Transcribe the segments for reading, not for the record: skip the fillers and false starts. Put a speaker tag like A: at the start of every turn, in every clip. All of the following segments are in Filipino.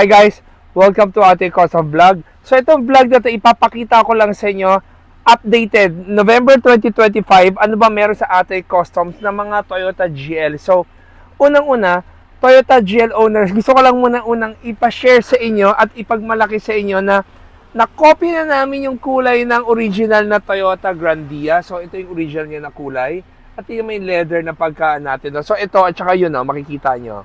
A: Hi guys, welcome to ating Custom Vlog. So itong vlog na ito, ipapakita ko lang sa inyo, updated, November 2025, ano ba meron sa ating customs ng mga Toyota GL. So, unang-una, Toyota GL owners, gusto ko lang unang ipashare sa inyo at ipagmalaki sa inyo na na-copy na namin yung kulay ng original na Toyota Grandia. So, ito yung original niya na kulay. At yung may leather na pagkaan natin. So, ito at saka yun, makikita nyo.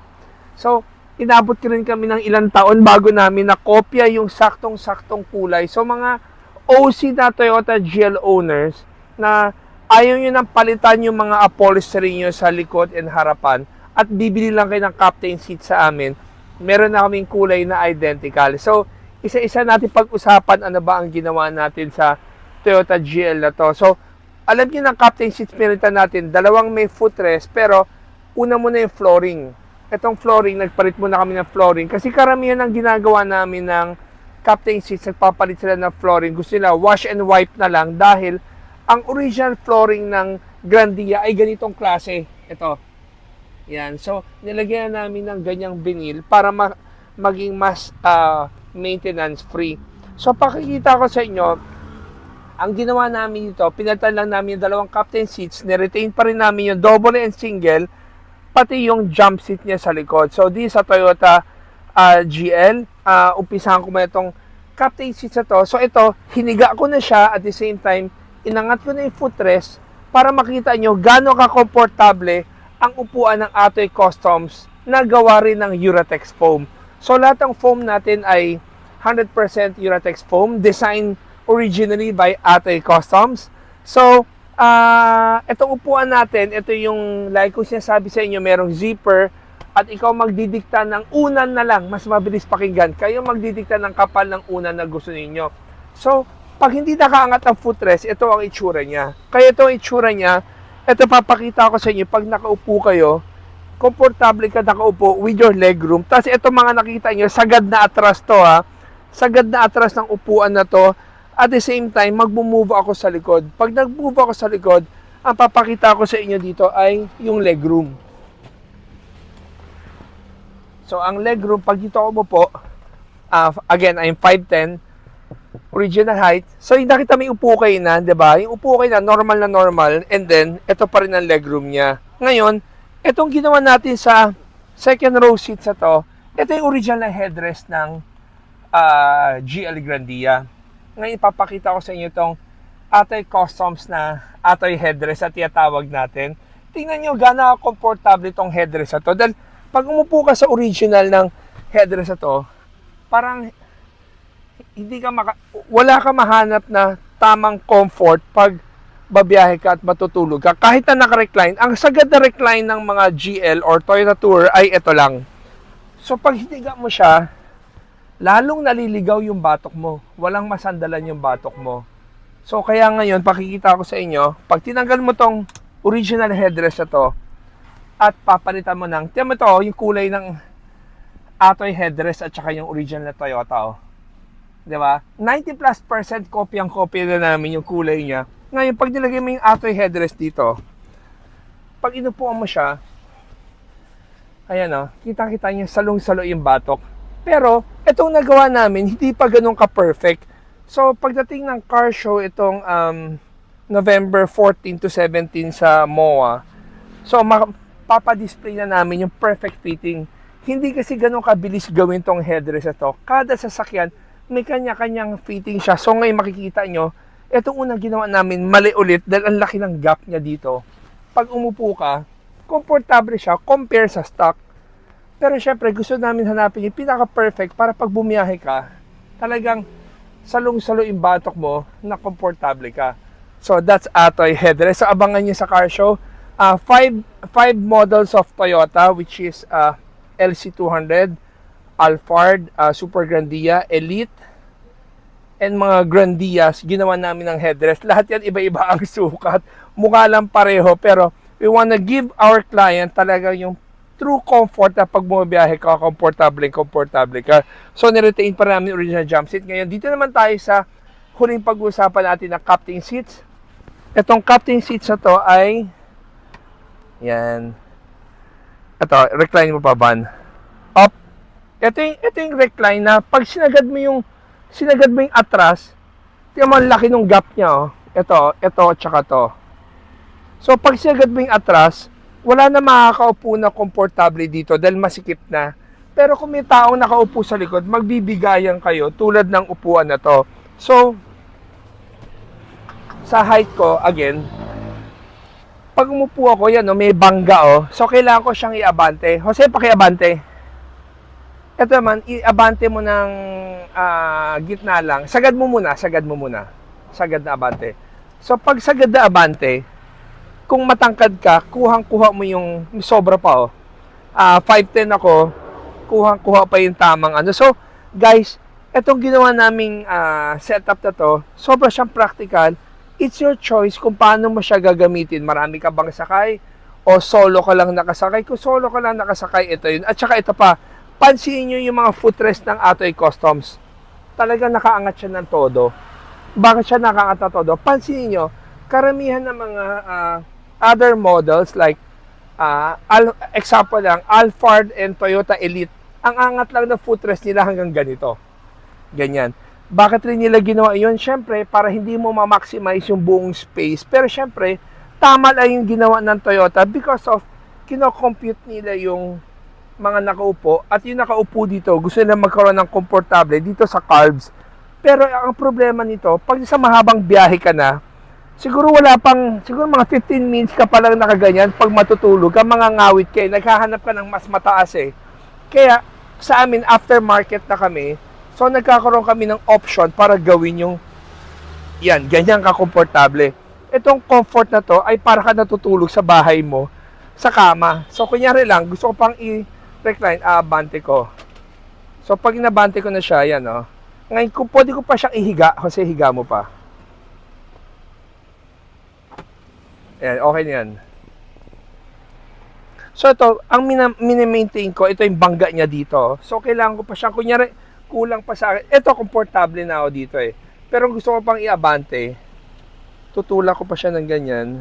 A: So, inabot rin kami ng ilang taon bago namin na-kopya yung saktong-saktong kulay. So, mga OC na Toyota GL owners na ayaw nyo nang palitan yung mga upholstery nyo sa likod and harapan at bibili lang kayo ng captain seat sa amin, meron na kaming kulay na identical. So, isa-isa natin pag-usapan ano ba ang ginawa natin sa Toyota GL na to. So, alam niyo ng captain seat pinalitan natin, dalawang may footrest, pero una muna yung flooring. Itong flooring, nagpalit muna kami ng flooring kasi karamihan ng ginagawa namin ng captain seats, nagpapalit sila ng flooring. Gusto nila wash and wipe na lang dahil ang original flooring ng Grandia ay ganitong klase. Ito. Yan. So, nilagyan namin ng ganyang vinyl para maging mas maintenance free. So, pakikita ko sa inyo, ang ginawa namin dito, pinalitan lang namin yung dalawang captain seats, niretain pa rin namin yung double and single, pati yung jump seat niya sa likod. So, di sa Toyota GL, umpisahan ko muna itong captain seat sa to. So, ito, hiniga ko na siya at the same time, inangat ko na yung footrest para makita nyo gaano ka-komportable ang upuan ng Atoy Customs na gawa rin ng Uratex foam. So, lahat ng foam natin ay 100% Uratex foam, designed originally by Atoy Customs. So, itong upuan natin, ito yung, like ko sinasabi sa inyo, merong zipper at ikaw magdidikta ng unan na lang, mas mabilis pakinggan. Kayo magdidikta ng kapal ng unan na gusto niyo. So, pag hindi nakaangat ang footrest, ito ang itsura niya. Kaya ito ang itsura niya, ito papakita ko sa inyo, pag nakaupo kayo, komportable ka nakaupo with your leg room. Tapos ito mga nakita niyo, sagad na atras to ha. Sagad na atras ng upuan na to. At the same time, mag-move ako sa likod. Pag nag-move ako sa likod, ang papakita ko sa inyo dito ay yung legroom. So, ang legroom, pag dito ako umupo, again, I'm 5'10", original height. So, yung nakita may upo kayo na, di ba? Yung upo kayo na, normal, and then, ito pa rin ang legroom niya. Ngayon, itong ginawa natin sa second row seat sa to, ito yung original na headrest ng GL Grandia. Ngayon, ipapakita ko sa inyo itong Atoy Customs na Atoy headrest at tinatawag natin. Tingnan nyo gano'ng komportable itong headrest na to. Dahil pag umupo ka sa original ng headrest na to, parang hindi ka wala ka mahanap na tamang comfort pag babiyahe ka at matutulog ka. Kahit na naka-recline, ang sagad na recline ng mga GL or Toyota Tour ay ito lang. So pag hiniga mo siya, lalong naliligaw yung batok mo. Walang masandalan yung batok mo. So, kaya ngayon, pakikita ko sa inyo, pag tinanggal mo tong original headrest na to, at papalitan mo ng, tiyan mo to, yung kulay ng Atoy headrest at saka yung original na Toyota, oh. Diba? 90+% kopyang-kopya na namin yung kulay niya. Ngayon, pag nilagay mo yung Atoy headrest dito, pag inupuan mo siya, ayan o, kita-kita niya salong-salo yung batok. Pero, itong nagawa namin, hindi pa ganun ka-perfect. So, pagdating ng car show, itong November 14 to 17 sa MOA, so, papadisplay na namin yung perfect fitting. Hindi kasi ganun kabilis gawin tong headrest ito. Kada sasakyan, may kanya-kanyang fitting siya. So, ngayon makikita nyo, itong unang ginawa namin, mali ulit dahil ang laki ng gap niya dito. Pag umupo ka, komportable siya compare sa stock. Pero syempre, gusto namin hanapin yung pinaka-perfect para pag bumiyahe ka, talagang salong-salo yung batok mo na komportable ka. So, that's Atoy headrest. So, abangan nyo sa car show. Five models of Toyota, which is LC200, Alphard, Super Grandia, Elite, and mga Grandias, ginawa namin ng headrest. Lahat yan iba-iba ang sukat. Mukha lang pareho, pero we wanna give our client talaga yung true comfort na pag bumabiyahe ka, komportable ka. So, niretain pa namin original jump seat. Ngayon, dito naman tayo sa huling pag-uusapan natin na captain seats. Itong captain seats na to ay, yan, ito, recline mo pa ban. Up Ito yung recline na pag sinagad mo yung atras, tingnan mo ang laki ng gap niya, oh. Ito, tsaka to. So, pag sinagad mo yung atras, wala na makakaupo na komportable dito dahil masikip na. Pero kung may taong nakaupo sa likod, magbibigayan kayo tulad ng upuan na to. So, sa height ko, again, pag umupo ako, yan, may bangga, oh. So, kailangan ko siyang i-abante. Jose, paki-abante. Ito naman, i-abante mo ng gitna lang. Sagad mo muna. Sagad na abante. So, pag sagad na abante, kung matangkad ka, kuhang-kuha mo yung sobra pa, oh. 5'10 ako, kuhang-kuha pa yung tamang ano. So, guys, itong ginawa naming setup na to, sobra siyang practical. It's your choice kung paano mo siya gagamitin. Marami ka bang sakay? O solo ka lang nakasakay? Kung solo ka lang nakasakay, ito yun. At saka ito pa, pansinin nyo yung mga footrest ng Atoy Customs. Talagang nakaangat siya ng todo. Bakit siya nakaangat ng todo? Pansinin nyo, karamihan ng mga other models like, example lang, Alphard and Toyota Elite, ang angat lang ng footrest nila hanggang ganito. Ganyan. Bakit rin nila ginawa yun? Siyempre, para hindi mo ma-maximize yung buong space. Pero siyempre, tama lang yung ginawa ng Toyota because of kino-compute nila yung mga nakaupo. At yung nakaupo dito, gusto nila magkaroon ng komportable dito sa carbs. Pero ang problema nito, pag sa mahabang biyahe ka na, siguro mga 15 minutes ka pa lang nakaganyan. Pag matutulog ka, mga ngawit kayo, naghahanap ka ng mas mataas eh. Kaya, sa amin, aftermarket na kami, so, nagkakaroon kami ng option para gawin yung yan, ganyan ka-komportable. Itong comfort na to ay para ka natutulog sa bahay mo sa kama. So, kunyari lang, gusto ko pang i-recline, abante ko. So, pag inabante ko na siya, yan, oh. Ngayon, pwede ko pa siyang ihiga kasi higa mo pa. Yan, okay na yan. So, ito, ang mini-maintain ko, ito yung bangga niya dito. So, kailangan ko pa siyang, kunyari, kulang pa sa akin. Ito, komportable na ako dito eh. Pero gusto ko pang i-abante. Tutulak ko pa siya ng ganyan.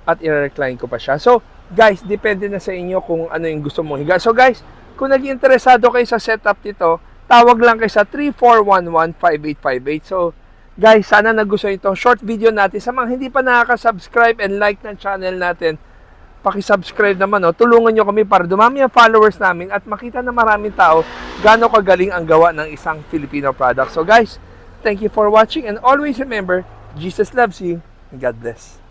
A: At i-recline ko pa siya. So, guys, depende na sa inyo kung ano yung gusto mong higa. So, guys, kung naging interesado kayo sa setup nito, tawag lang kayo sa 3411-5858. So, guys, sana nagustuhan itong short video natin. Sa mga hindi pa nakaka-subscribe and like ng channel natin, paki-subscribe naman, no? Tulungan nyo kami para dumami ang followers namin at makita na maraming tao gaano kagaling ang gawa ng isang Filipino product. So guys, thank you for watching and always remember, Jesus loves you and God bless.